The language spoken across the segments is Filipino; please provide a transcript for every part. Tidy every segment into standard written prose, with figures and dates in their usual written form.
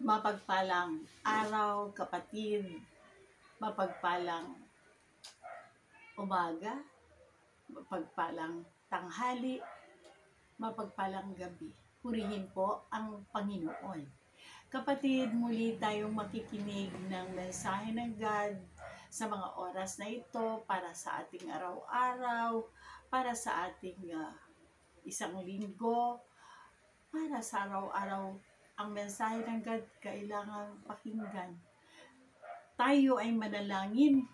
Mapagpalang araw, kapatid. Mapagpalang umaga, mapagpalang tanghali, mapagpalang gabi. Purihin po ang Panginoon. Kapatid, muli tayong makikinig ng mensahe ng God sa mga oras na ito para sa ating araw-araw, para sa ating isang linggo, para sa araw-araw. Ang mensahe ng God kailangan pakinggan. Tayo ay manalangin.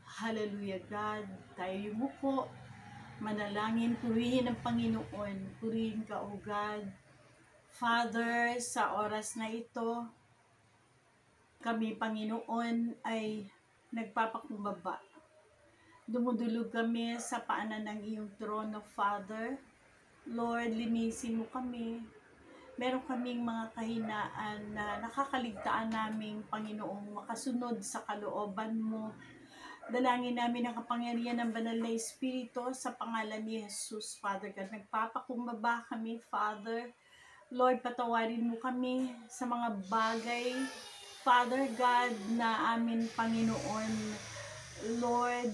Hallelujah God. Tayo yumuko. Manalangin. Purihin ang Panginoon. Purihin ka, O God. Father, sa oras na ito, kami, Panginoon, ay nagpapakumbaba. Dumudulog kami sa paanan ng iyong trono, Father. Lord, linisin mo kami. Meron kaming mga kahinaan na nakakaligtaan naming, Panginoong, makasunod sa kalooban mo. Dalangin namin ang kapangyarihan ng Banal na Espiritu sa pangalan ni Jesus, Father God. Nagpapakumbaba kami, Father. Lord, patawarin mo kami sa mga bagay, Father God, na amin, Panginoon. Lord,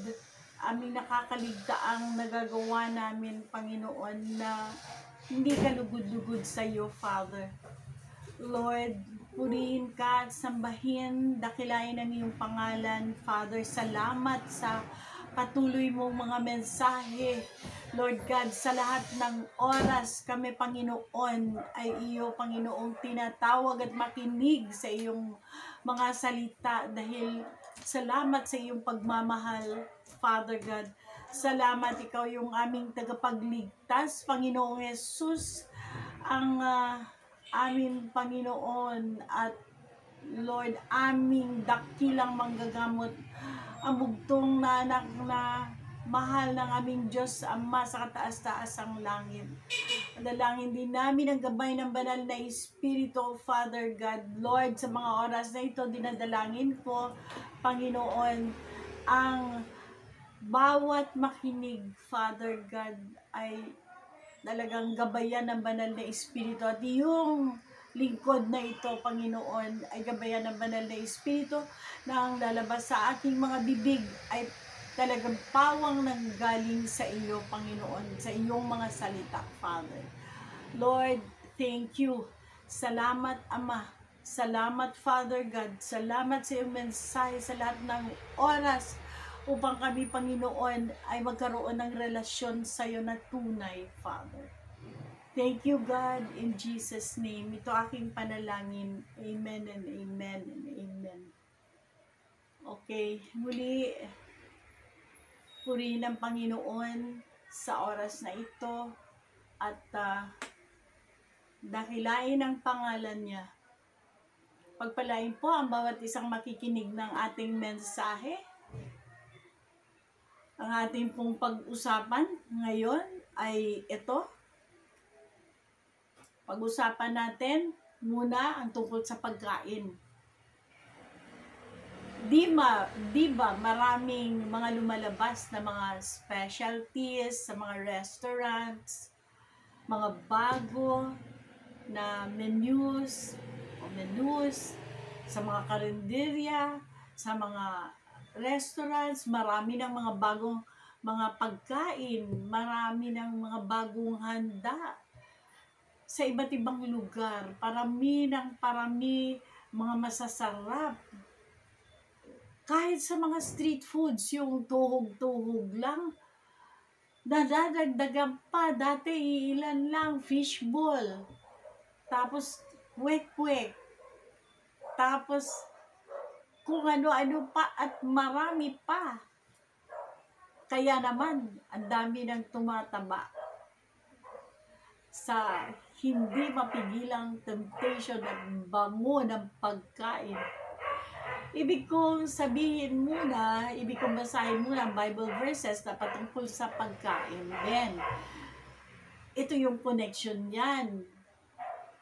aming nakakaligtaang nagagawa namin, Panginoon, na hindi ka lugod-lugod sa iyo, Father. Lord, purihin ka at sambahin, dakilain ang iyong pangalan, Father. Salamat sa patuloy mong mga mensahe, Lord God, sa lahat ng oras kami, Panginoon, ay iyo, Panginoong, tinatawag at makinig sa iyong mga salita dahil salamat sa iyong pagmamahal, Father God. Salamat, ikaw yung aming tagapagligtas, Panginoong Jesus, ang aming Panginoon at Lord, aming dakilang manggagamot, ang bugtong na anak na mahal ng aming Diyos, Ama, sa kataas-taas ang langit. Dalangin din namin ang gabay ng Banal na Espiritu, Father God. Lord, sa mga oras na ito, dinadalangin ko, Panginoon, ang bawat makinig, Father God, ay talagang gabayan ng Banal na Espiritu. At yung lingkod na ito, Panginoon, ay gabayan ng Banal na Espiritu na ang lalabas sa aking mga bibig ay talagang pawang nang galing sa iyo, Panginoon, sa iyong mga salita, Father. Lord, thank you. Salamat, Ama. Salamat, Father God. Salamat sa iyong mensahe sa lahat ng oras upang kami, Panginoon, ay magkaroon ng relasyon sa iyo na tunay, Father. Thank you, God, in Jesus' name. Ito aking panalangin. Amen and amen and amen. Okay, muli, purihin ang Panginoon sa oras na ito at dakilain ang pangalan niya. Pagpalain po ang bawat isang makikinig ng ating mensahe. Ang ating pong pag-usapan ngayon ay ito. Pag-usapan natin muna ang tungkol sa pagkain. Di ba maraming mga lumalabas na mga specialties sa mga restaurants, mga bago na menus sa mga karinderya, sa mga restaurants, marami ng mga bagong mga pagkain, marami ng mga bagong handa sa iba't ibang lugar, parami mga masasarap. Kahit sa mga street foods, yung tuhog-tuhog lang, nadadagdagan pa, dati ilan lang, fishball, tapos kwek-kwek, tapos kung ano-ano pa at marami pa. Kaya naman, ang dami ng tumataba sa hindi mapigilang temptation at bango ng pagkain. Ibig kong basahin muna ang Bible verses na patungkol sa pagkain. Then, ito yung connection yan.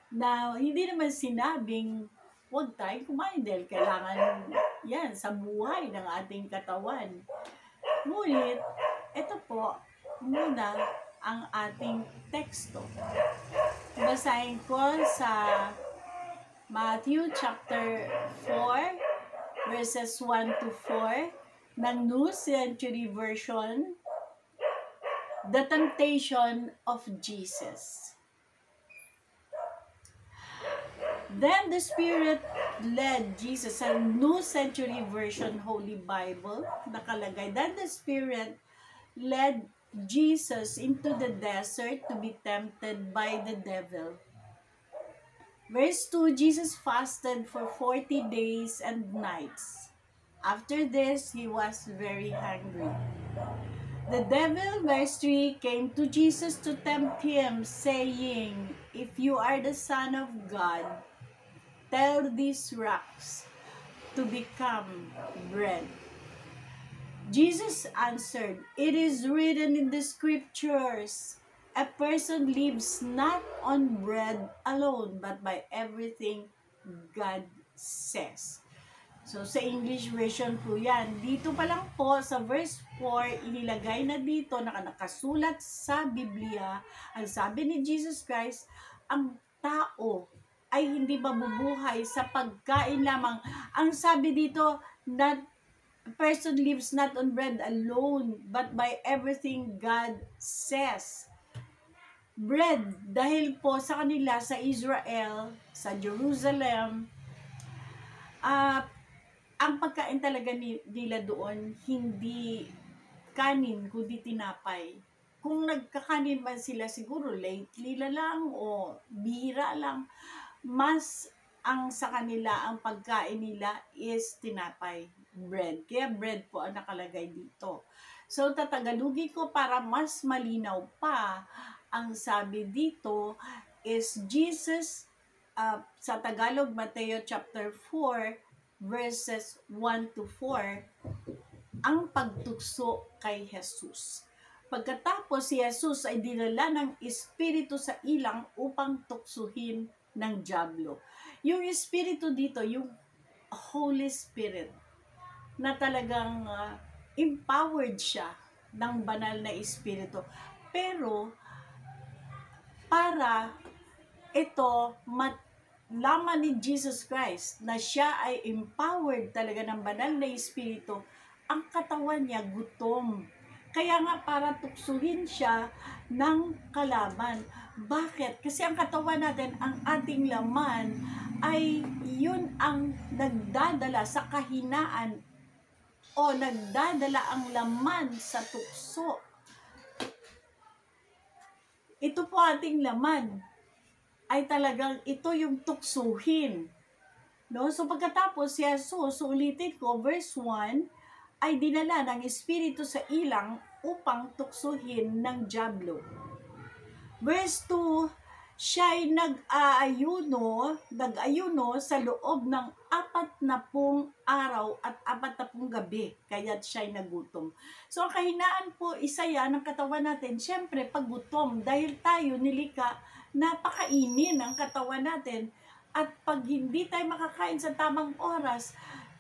Na hindi naman sinabing huwag tayong kumain dahil kailangan yan sa buhay ng ating katawan. Ngunit, ito po muna ang ating teksto. Basahin ko sa Matthew chapter 4, verses 1 to 4 ng New Century Version, The Temptation of Jesus. Then the Spirit led Jesus, sa New Century Version Holy Bible, nakalagay, then the Spirit led Jesus into the desert to be tempted by the devil. Verse 2, Jesus fasted for 40 days and nights. After this, he was very hungry. The devil, verse 3, came to Jesus to tempt him, saying, "If you are the Son of God, tell these rocks to become bread." Jesus answered, "It is written in the scriptures, a person lives not on bread alone, but by everything God says." So, sa English version po yan. Dito pa lang po, sa verse 4, inilagay na dito, nakasulat sa Biblia, ang sabi ni Jesus Christ, ang tao ay hindi mabubuhay sa pagkain lamang. Ang sabi dito, not a person lives not on bread alone, but by everything God says. Bread, dahil po sa kanila, sa Israel, sa Jerusalem, ang pagkain talaga nila doon, hindi kanin, kundi tinapay. Kung nagkakanin man sila, siguro lately lang o bihira lang, mas ang sa kanila, ang pagkain nila is tinapay, bread. Kaya bread po ang nakalagay dito. So, tatagalugin ko para mas malinaw pa. Ang sabi dito is Jesus, sa Tagalog, Mateo chapter 4, verses 1 to 4, ang pagtukso kay Jesus. Pagkatapos si Jesus ay dinala ng Espiritu sa ilang upang tuksuhin ng dyablo. Yung Espiritu dito, yung Holy Spirit, na talagang empowered siya ng banal na Espiritu. Pero, para ito malaman ni Jesus Christ na siya ay empowered talaga ng banal na Espiritu, ang katawan niya gutom. Kaya nga para tuksuhin siya ng kalaban. Bakit? Kasi ang katawan natin, ang ating laman, ay yun ang nagdadala sa kahinaan o nagdadala ang laman sa tukso. Ito po ating laman ay talagang ito yung tuksuhin. No? So pagkatapos si Jesus, ulitin ko, verse 1, ay dinala ng Espiritu sa ilang upang tuksuhin ng dyablo. Verse 2, siya ay nag-ayuno sa loob ng 40 araw at 40 gabi, kaya siya ay nagutom. So ang kahinaan po, isa yan ng katawan natin, syempre pag gutom, dahil tayo nilika na pakainin ang katawan natin, at pag hindi tayo makakain sa tamang oras,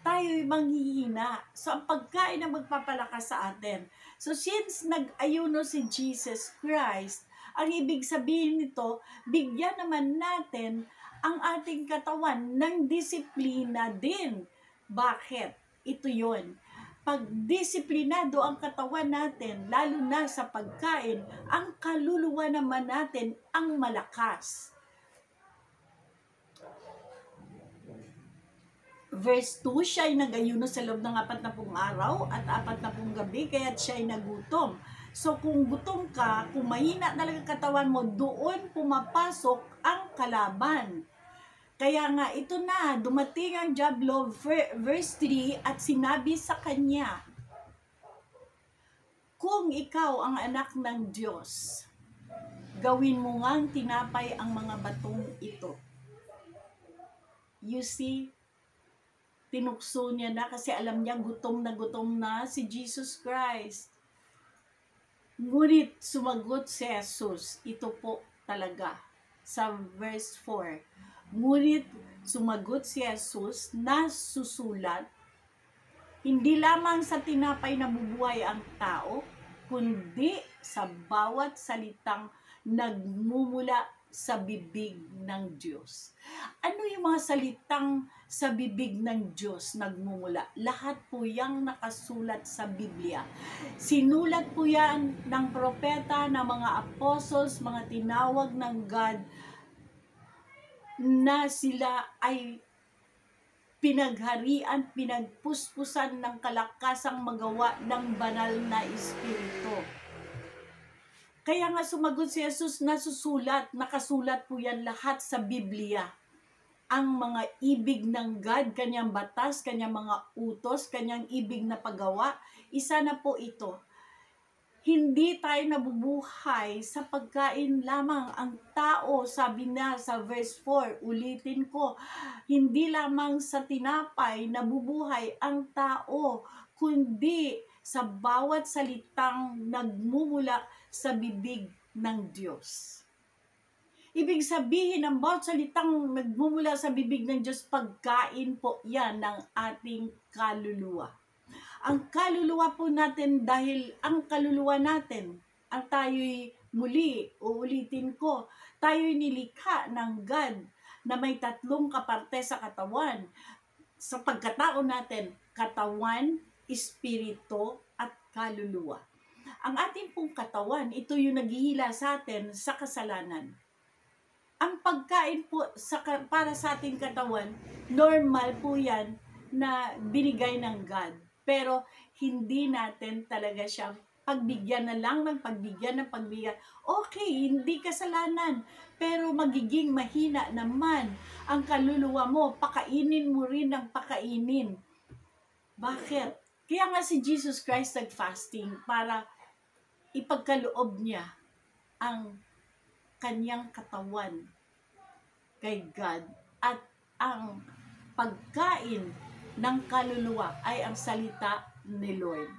tayo'y manghihina. So, ang pagkain ang magpapalakas sa atin. So, since nag-ayuno si Jesus Christ, ang ibig sabihin nito, bigyan naman natin ang ating katawan ng disiplina din. Bakit? Ito yon. Pag disiplinado ang katawan natin, lalo na sa pagkain, ang kaluluwa naman natin ang malakas. Verse 2, siya ay nag-ayuno sa loob ng 40 araw at 40 gabi, kaya siya ay nagutom. So kung gutom ka, kung mahina talaga katawan mo, doon pumapasok ang kalaban. Kaya nga, ito na, dumating ang dyablo, verse 3, at sinabi sa kanya, "Kung ikaw ang anak ng Diyos, gawin mo ngang tinapay ang mga batong ito." You see, tinukso niya na kasi alam niya gutom na si Jesus Christ. Ngunit sumagot si Jesus, ito po talaga sa verse 4. Ngunit sumagot si Jesus na susulat, "Hindi lamang sa tinapay nabubuhay ang tao, kundi sa bawat salitang nagmumula sa bibig ng Diyos. Ano yung mga salitang sa bibig ng Diyos nagmumula? Lahat po yang nakasulat sa Biblia. Sinulat po yan ng propeta, ng mga apostles, mga tinawag ng God, na sila ay pinagharian, pinagpuspusan ng kalakasang magawa ng banal na Espiritu. Kaya nga sumagot si Jesus, nakasulat po yan lahat sa Biblia. Ang mga ibig ng God, kanyang batas, kanyang mga utos, kanyang ibig na paggawa, isa na po ito. Hindi tayo nabubuhay sa pagkain lamang. Ang tao, sabi na sa verse 4, ulitin ko, hindi lamang sa tinapay nabubuhay ang tao, kundi sa bawat salitang nagmumula sa bibig ng Diyos. Ibig sabihin, ang bawat salitang nagmumula sa bibig ng Diyos, pagkain po yan ng ating kaluluwa. Ang kaluluwa po natin, dahil ang kaluluwa natin, ang tayo'y muli, uulitin ko, tayo'y nilikha ng God na may 3 kaparte sa katawan. Sa pagkatao natin, katawan, espiritu, at kaluluwa. Ang ating pong katawan, ito yung naghihila sa atin sa kasalanan. Ang pagkain po para sa ating katawan, normal po yan na binigay ng God. Pero hindi natin talaga siya pagbigyan na lang ng pagbigyan. Okay, hindi kasalanan. Pero magiging mahina naman ang kaluluwa mo. Pakainin mo rin ng pakainin. Bakit? Kaya nga si Jesus Christ nag-fasting para ipagkaloob niya ang kanyang katawan kay God, at ang pagkain ng kaluluwa ay ang salita ni Lord.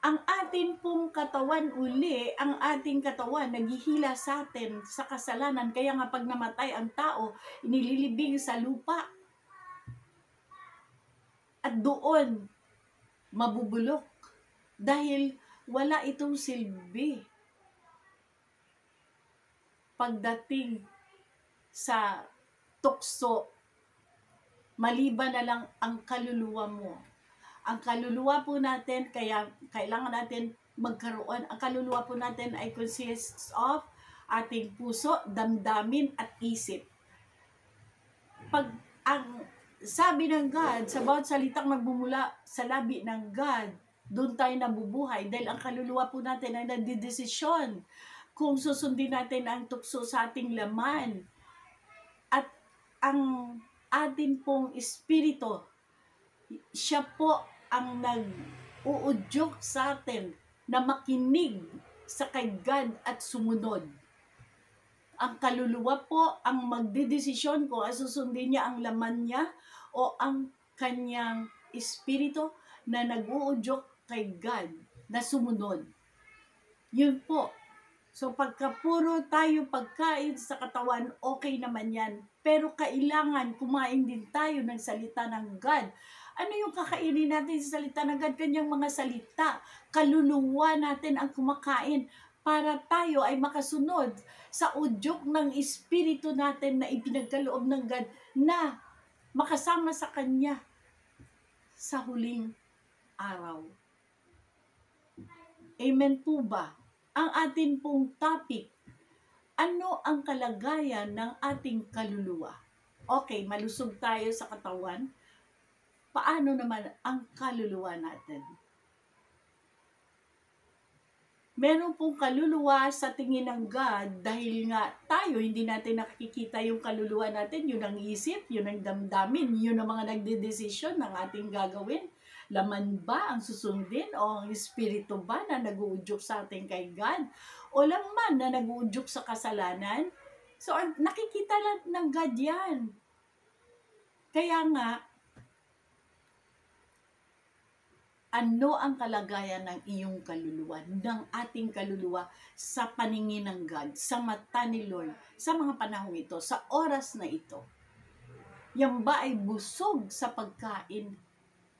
Ang ating pong katawan ang ating katawan naghihila sa atin sa kasalanan. Kaya nga pag namatay ang tao, inililibing sa lupa. At doon, mabubulok. Dahil wala itong silbi pagdating sa tukso, maliban na lang ang kaluluwa mo. Ang kaluluwa po natin, kaya kailangan natin magkaroon, ang kaluluwa po natin ay consists of ating puso, damdamin, at isip. Pag ang sabi ng God, sa bawat salitang magbumula sa labi ng God, doon tayo nabubuhay dahil ang kaluluwa po natin ay nagdidesisyon kung susundin natin ang tukso sa ating laman. At ang ating pong espiritu, siya po ang nag-uudyok sa atin na makinig sa kay God at sumunod. Ang kaluluwa po ang magdedesisyon kung susundin niya ang laman niya o ang kanyang espiritu na nag-uudyok kay God na sumunod. Yun po. So pagka puro tayo pagkain sa katawan, okay naman yan. Pero kailangan kumain din tayo ng salita ng God. Ano yung kakainin natin sa salita ng God? Kanyang mga salita. Kaluluwa natin ang kumakain para tayo ay makasunod sa udyok ng espiritu natin na ipinagkaloob ng God na makasama sa Kanya sa huling araw. Amen po ba? Ang atin pong topic, ano ang kalagayan ng ating kaluluwa? Okay, malusog tayo sa katawan. Paano naman ang kaluluwa natin? Meron pong kaluluwa sa tingin ng God dahil nga tayo hindi natin nakikita yung kaluluwa natin, yun ang isip, yun ang damdamin, yun ang mga nagdedesisyon ng ating gagawin. Laman ba ang susundin o ang espiritu ba na nag-uudyok sa atin kay God? O laman na nag-uudyok sa kasalanan? So nakikita lang ng God yan. Kaya nga, ano ang kalagayan ng iyong kaluluwa, ng ating kaluluwa sa paningin ng God, sa mata ni Lord, sa mga panahon ito, sa oras na ito? Yan ba ay busog sa pagkain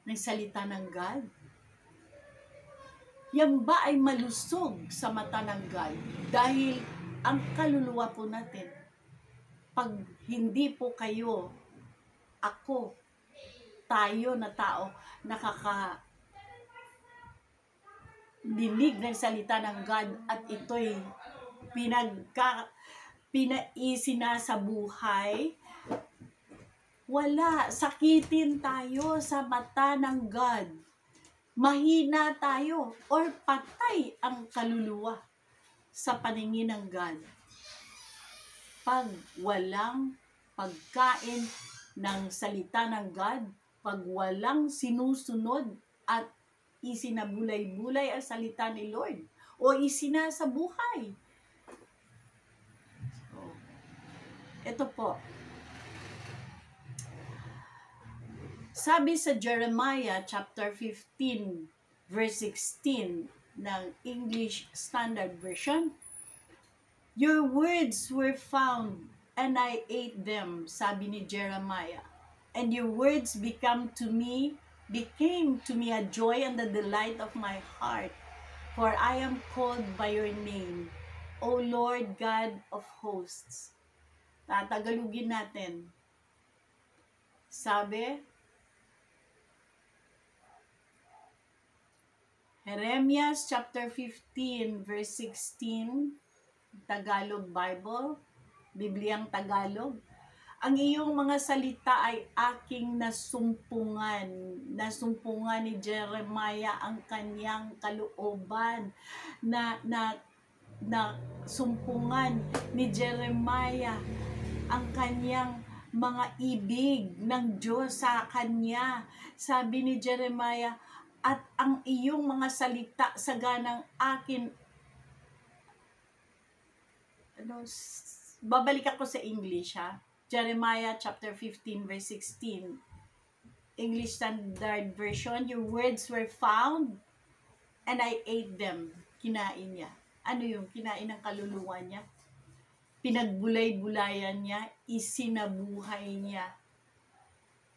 ng salita ng God? Yan ba ay malusog sa mata ng God? Dahil ang kaluluwa po natin. Pag hindi po kayo, ako, tayo na tao, nakakadinig ng salita ng God at ito'y sa buhay, wala, sakitin tayo sa mata ng God. Mahina tayo or patay ang kaluluwa sa paningin ng God. Pag walang pagkain ng salita ng God, pag walang sinusunod at isinabulay-bulay ang salita ni Lord o isinasabuhay. So, ito po. Sabi sa Jeremiah chapter 15 verse 16 ng English Standard Version, "Your words were found and I ate them," sabi ni Jeremiah. "And your words became to me a joy and the delight of my heart. For I am called by your name, O Lord God of hosts." Tatagalugin natin. Sabi, Jeremias chapter 15 verse 16, Tagalog Bible, Bibliang Tagalog. "Ang iyong mga salita ay aking nasumpungan." Nasumpungan ni Jeremiah ang kanyang kalooban. Sumpungan ni Jeremiah ang kanyang mga ibig ng Diyos sa kanya. Sabi ni Jeremiah, "At ang iyong mga salita saganang akin," babalik ako sa English ha. Jeremiah chapter 15 verse 16. English Standard Version, "Your words were found and I ate them." Kinain niya. Ano yung kinain ng kaluluwa niya? Pinagbulay-bulayan niya, isinabuhay niya.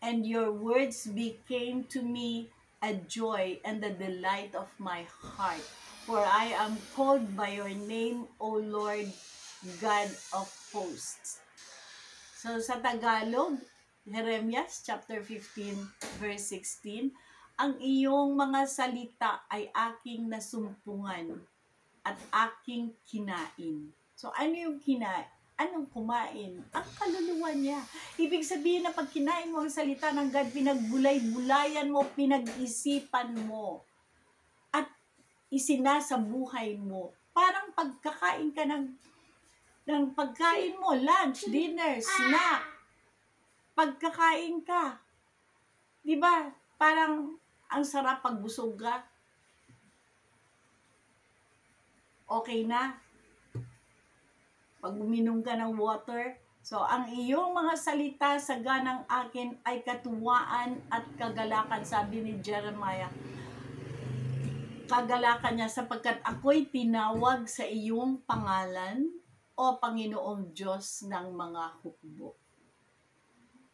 "And your words became to me a joy and the delight of my heart. For I am called by your name, O Lord God of hosts." So sa Tagalog, Jeremias chapter 15 verse 16, "Ang iyong mga salita ay aking nasumpungan at aking kinain." So ano yung kinain? Anong kumain? Ang kaluluwa niya. Ibig sabihin na pag kinain mo ang salita ng God, pinagbulay-bulayan mo, pinag-isipan mo, at isinasabuhay mo. Parang pagkakain ka ng pagkain mo, lunch, dinner, snack. Pagkakain ka. Diba? Parang ang sarap pag busog ka. Okay na. Pag uminom ka ng water. So, ang iyong mga salita sa ganang akin ay katuwaan at kagalakan, sabi ni Jeremiah. Kagalakan niya sapagkat ako'y tinawag sa iyong pangalan, o Panginoong Diyos ng mga hukbo.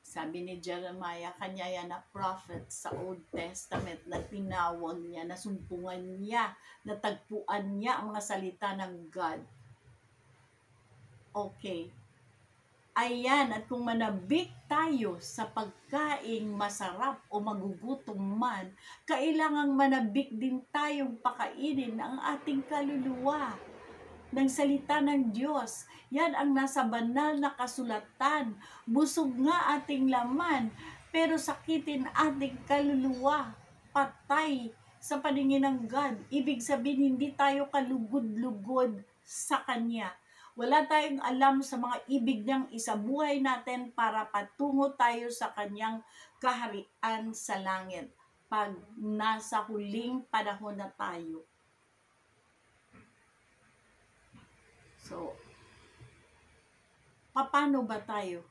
Sabi ni Jeremiah, kanya yan na prophet sa Old Testament na tinawag niya, nasumpungan niya, natagpuan niya ang mga salita ng God. Okay. Ayan, at kung manabik tayo sa pagkaing masarap o magugutom man, kailangang manabik din tayong pakainin ang ating kaluluwa ng salita ng Diyos. Yan ang nasa banal na kasulatan. Busog nga ating laman, pero sakitin ating kaluluwa. Patay sa paningin ng God. Ibig sabihin, hindi tayo kalugod-lugod sa Kanya. Wala tayong alam sa mga ibig niyang isabuhay natin para patungo tayo sa Kanyang kaharian sa langit pag nasa huling panahon na tayo. So, paano ba tayo?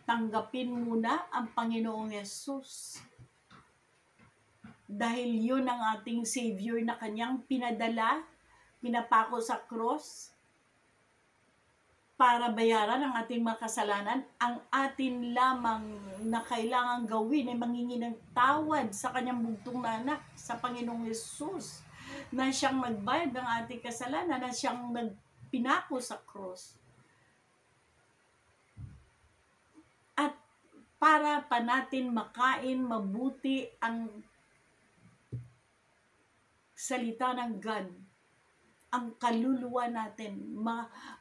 Tanggapin muna ang Panginoong Yesus. Dahil yun ang ating Savior na Kanyang pinadala, pinapako sa cross, para bayaran ang ating mga kasalanan. Ang atin lamang na kailangang gawin ay manghingi ng tawad sa Kanyang bugtong na anak, sa Panginoong Yesus, na siyang nagbayad ng ating kasalanan, na siyang pinako sa cross. At para pa natin makain mabuti ang salita ng God, ang kaluluwa natin,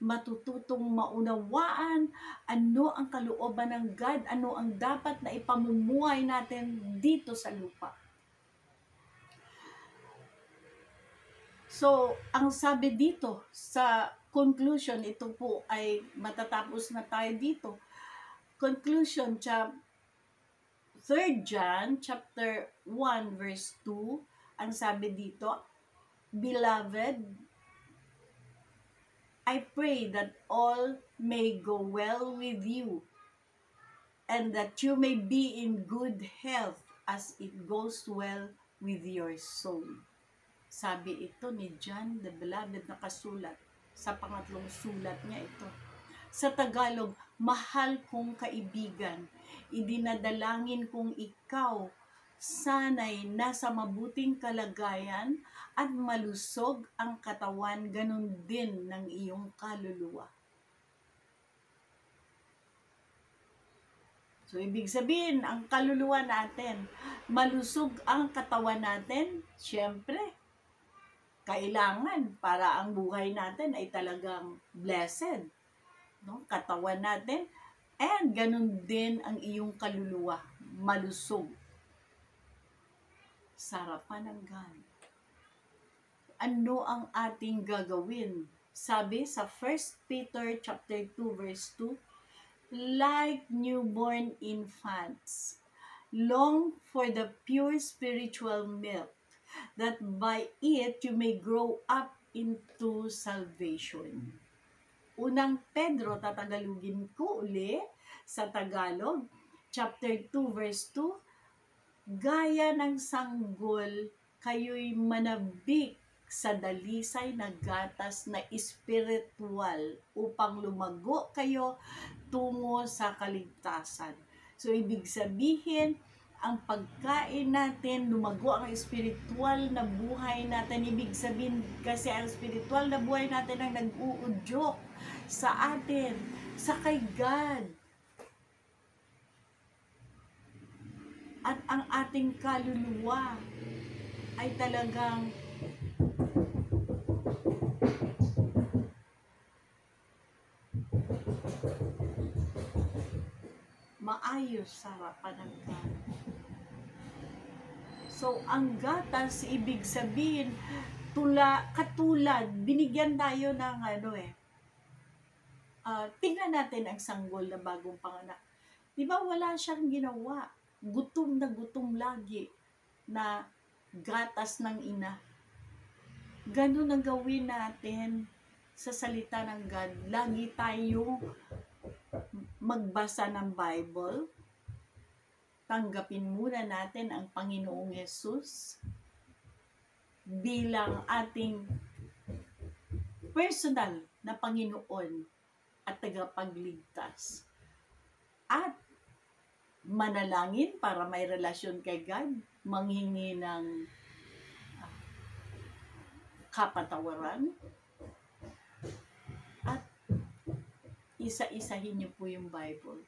matututong maunawaan ano ang kalooban ng God, ano ang dapat na ipamumuhay natin dito sa lupa. So, ang sabi dito sa conclusion, ito po ay matatapos na tayo dito. Conclusion, 3 John chapter 1 verse 2, ang sabi dito, Beloved, I pray that all may go well with you and that you may be in good health as it goes well with your soul. Sabi ito ni John the Beloved, nakasulat sa pangatlong sulat niya ito. Sa Tagalog, mahal kong kaibigan, idinadalangin kong ikaw sana'y nasa mabuting kalagayan at malusog ang katawan, ganun din ng iyong kaluluwa. So, ibig sabihin, ang kaluluwa natin, malusog ang katawan natin, syempre, kailangan para ang buhay natin ay talagang blessed. No? Katawan natin, and ganun din ang iyong kaluluwa, malusog. Sarapan ng God. Ano ang ating gagawin? Sabi sa 1 Peter chapter 2 verse 2, like newborn infants, long for the pure spiritual milk, that by it you may grow up into salvation. Unang Pedro, tatagalugin ko uli sa Tagalog, chapter 2 verse 2, gaya ng sanggol, kayo'y manabik sa dalisay na gatas na espiritual upang lumago kayo tungo sa kaligtasan. So, ibig sabihin, ang pagkain natin, lumago ang espiritual na buhay natin. Ibig sabihin kasi ang espiritual na buhay natin ang nag-uudyok sa atin, sa kay God. At ang ating kaluluwa ay talagang maayos sa harapan ng God. So, ang gatas, ibig sabihin, katulad, binigyan tayo ng tingnan natin ang sanggol na bagong panganak. Di ba wala siyang ginawa? Gutom na gutom lagi na gatas ng ina. Ganun ang gawin natin sa salita ng God. Lagi tayong magbasa ng Bible. Tanggapin muna natin ang Panginoong Yesus bilang ating personal na Panginoon at tagapagligtas. At manalangin para may relasyon kay God, manghingi ng kapatawaran, at isa-isahin niyo po yung Bible.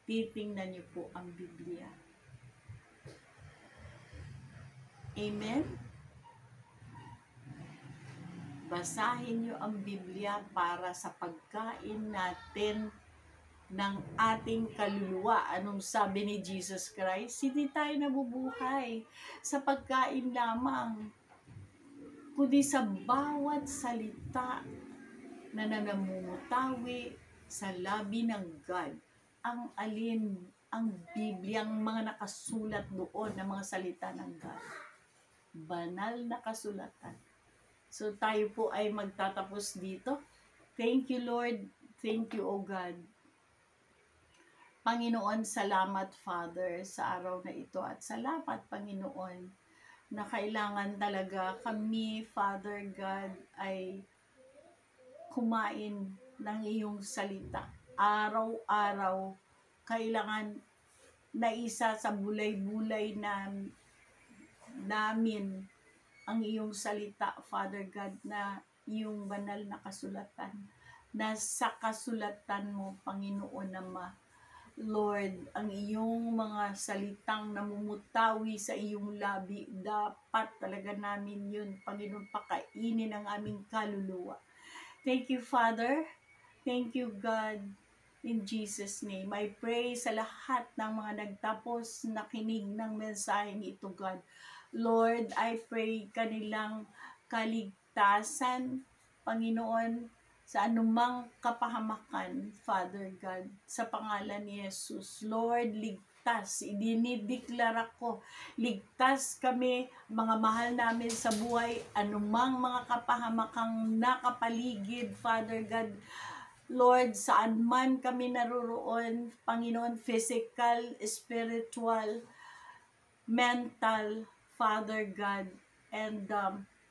Titingnan niyo po ang Biblia. Amen? Basahin niyo ang Biblia para sa pagkain natin ng ating kaluluwa. Anong sabi ni Jesus Christ? Hindi tayo nabubuhay sa pagkain lamang, kundi sa bawat salita na namumutawi sa labi ng God. Ang alin, ang Biblia, ang mga nakasulat doon na mga salita ng God. Banal na kasulatan. So tayo po ay magtatapos dito. Thank you, Lord. Thank you, O God. Panginoon, salamat, Father, sa araw na ito. At salamat, Panginoon, na kailangan talaga kami, Father God, ay kumain ng iyong salita. Araw-araw, kailangan na isa sa bulay-bulay namin ang iyong salita, Father God, na yung banal na kasulatan. Nasa kasulatan mo, Panginoon Ama, Lord, ang iyong mga salitang namumutawi sa iyong labi, dapat talaga namin yun, Panginoon, pakainin ang aming kaluluwa. Thank you, Father. Thank you, God. In Jesus' name, I pray sa lahat ng mga nagtapos nakinig ng mensaheng ito, God. Lord, I pray kanilang kaligtasan, Panginoon, sa anumang kapahamakan, Father God, sa pangalan ni Jesus. Lord, ligtas, idinideklara ko, ligtas kami, mga mahal namin sa buhay, anumang mga kapahamakang nakapaligid, Father God. Lord, saan man kami naroroon, Panginoon, physical, spiritual, mental, Father God, and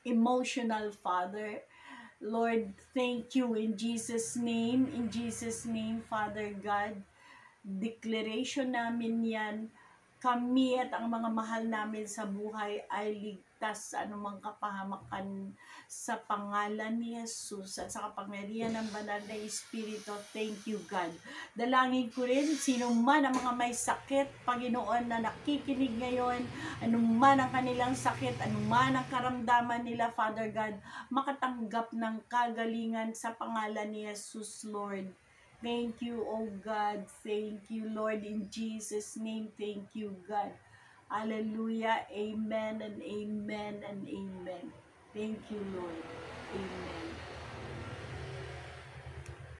emotional, Father. Lord, thank you in Jesus' name, Father God. Declaration namin yan, kami at ang mga mahal namin sa buhay ay ligtas sa anumang kapahamakan sa pangalan ni Jesus at sa kapangyarihan ng banal na Espiritu. Thank you, God. Dalangin ko rin, sino man ang mga may sakit, Panginoon, na nakikinig ngayon, anuman ang kanilang sakit, anuman ang karamdaman nila, Father God, makatanggap ng kagalingan sa pangalan ni Jesus, Lord. Thank you, oh God. Thank you, Lord. In Jesus' name, thank you, God. Hallelujah. Amen and amen and amen. Thank you, Lord. Amen.